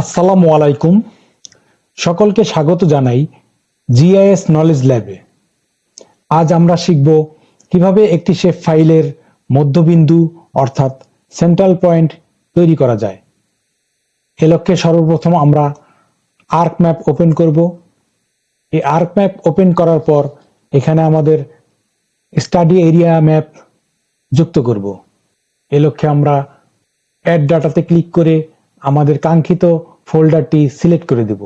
আসসালামু আলাইকুম, সকলকে স্বাগত জানাই জিআইএস নলেজ ল্যাবে। আজ আমরা শিখব কিভাবে একটি শেপ ফাইলের মধ্যবিন্দু অর্থাৎ সেন্ট্রাল পয়েন্ট তৈরি করা যায়। এ লক্ষ্যে সর্বপ্রথম আমরা আর্ক ম্যাপ ওপেন করব। এই আর্ক ম্যাপ ওপেন করার পর এখানে আমাদের স্টাডি এরিয়া ম্যাপ যুক্ত করব। এ লক্ষ্যে আমরা অ্যাড ডাটাতে ক্লিক করে আমাদের কাঙ্ক্ষিত ফোল্ডারটি সিলেক্ট করে দেব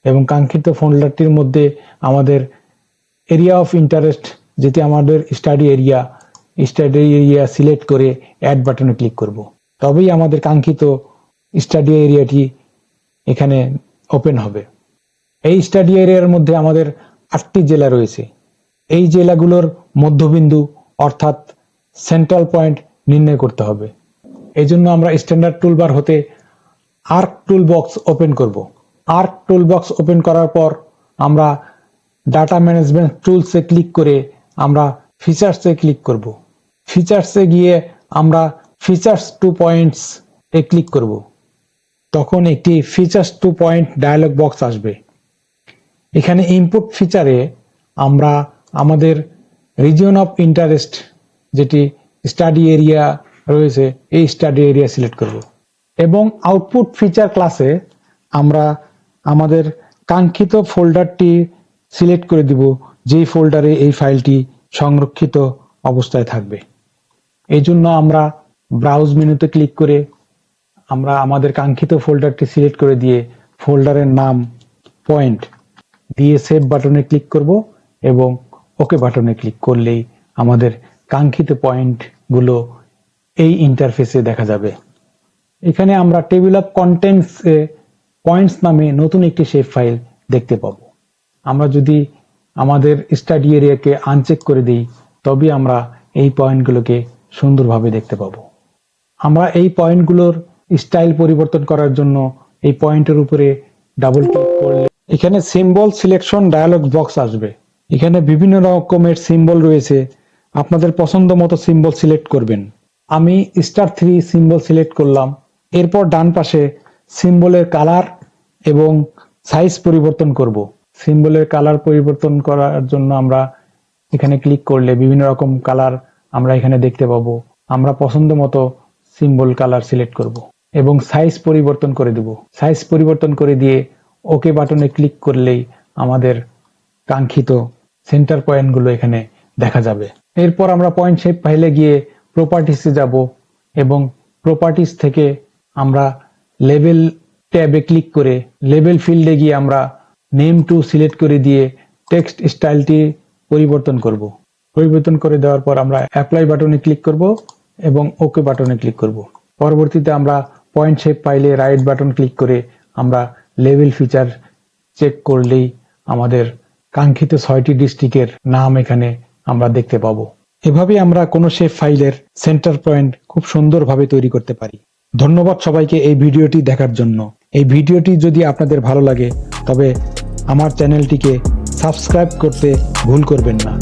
এবং কাঙ্ক্ষিত ফোল্ডারটির মধ্যে আমাদের এরিয়া অফ ইন্টারেস্ট যেটি আমাদের স্টাডি এরিয়া সিলেক্ট করে অ্যাড বাটনে ক্লিক করব। তবেই আমাদের কাঙ্ক্ষিত স্টাডি এরিয়াটি এখানে ওপেন হবে। এই স্টাডি এরিয়ার মধ্যে আমাদের 8টি জেলা রয়েছে। এই জেলাগুলোর মধ্যবিন্দু অর্থাৎ সেন্ট্রাল পয়েন্ট নির্ণয় করতে হবে। এই জন্য আমরা স্ট্যান্ডার্ড টুলবার হতে আর্ক টুল বক্স ওপেন করব। আর্ক টুল বক্স ওপেন করার পর আমরা ডাটা ম্যানেজমেন্ট টুলসে ক্লিক করে আমরা ফিচার্সে ক্লিক করব। ফিচার্সে গিয়ে আমরা ফিচার্স টু পয়েন্টস এ ক্লিক করব। তখন একটি features to point dialog box আসবে। এখানে ইনপুট ফিচারে আমরা আমাদের রিজিয়ন অফ ইন্টারেস্ট যেটি স্টাডি এরিয়া রয়েছে এই স্টাডি এরিয়া সিলেক্ট করব এবং আউটপুট ফিচার ক্লাসে আমরা আমাদের কাঙ্ক্ষিত ফোল্ডারটি সিলেক্ট করে দিব যেই ফোল্ডারে এই ফাইলটি সংরক্ষিত অবস্থায় থাকবে। এই জন্য আমরা ব্রাউজ মেনুতে ক্লিক করে আমরা আমাদের কাঙ্ক্ষিত ফোল্ডারটি সিলেক্ট করে দিয়ে ফোল্ডারের নাম পয়েন্ট দিয়ে সেভ বাটনে ক্লিক করব এবং ওকে বাটনে ক্লিক করলেই আমাদের কাঙ্ক্ষিত পয়েন্টগুলো এই ইন্টারফেসে দেখা যাবে। এখানে আমরা table of contents A points নামে নতুন একটি শেপ ফাইল দেখতে পাবো। আমরা যদি আমাদের স্টাডি এরিয়াকে আনচেক করে দিই তবে আমরা এই পয়েন্টগুলোকে সুন্দরভাবে দেখতে পাবো। আমরা এই পয়েন্টগুলোর স্টাইল পরিবর্তন করার জন্য এই পয়েন্টের উপরে ডাবল ক্লিক করলে এখানে সিম্বল সিলেকশন ডায়ালগ বক্স আসবে। এখানে বিভিন্ন রকমের সিম্বল রয়েছে, আপনাদের পছন্দ মতো সিম্বল সিলেক্ট করবেন। আমি *3 সিম্বল সিলেক্ট করলাম। এরপর ডান পাশে সিম্বলের কালার এবং সাইজ পরিবর্তন করব। সিম্বলের কালার পরিবর্তন করার জন্য আমরা এখানে ক্লিক করলে বিভিন্ন রকম কালার আমরা এখানে দেখতে পাবো। আমরা পছন্দ মতো সিম্বল কালার সিলেক্ট করব এবং সাইজ পরিবর্তন করে দেব। সাইজ পরিবর্তন করে দিয়ে ওকে বাটনে ক্লিক করলেই আমাদের কাঙ্ক্ষিত সেন্টার পয়েন্টগুলো এখানে দেখা যাবে। এরপর আমরা পয়েন্ট শেপ ফাইলে গিয়ে প্রপার্টিসে যাব এবং প্রপার্টিস থেকে আমরা লেবেল ট্যাবে ক্লিক করে লেবেল ফিল্ডে গিয়ে আমরা নেম টু সিলেক্ট করে দিয়ে টেক্সট স্টাইলটি পরিবর্তন করব। পরিবর্তন করে দেওয়ার পর আমরা অ্যাপ্লাই বাটনে ক্লিক করব এবং ওকে বাটনে ক্লিক করব। পরবর্তীতে আমরা পয়েন্ট শেপ ফাইলে রাইট বাটন ক্লিক করে আমরা লেবেল ফিচার চেক করলেই আমাদের কাঙ্ক্ষিত 6টি ডিস্ট্রিক্টের নাম এখানে আমরা দেখতে পাবো। এভাবে আমরা কোনো শেপ ফাইলের সেন্টার পয়েন্ট খুব সুন্দরভাবে তৈরি করতে পারি। ধন্যবাদ সবাইকে এই ভিডিওটি দেখার জন্য। এই ভিডিওটি যদি আপনাদের ভালো লাগে তবে আমার চ্যানেলটিকে সাবস্ক্রাইব করতে ভুল করবেন না।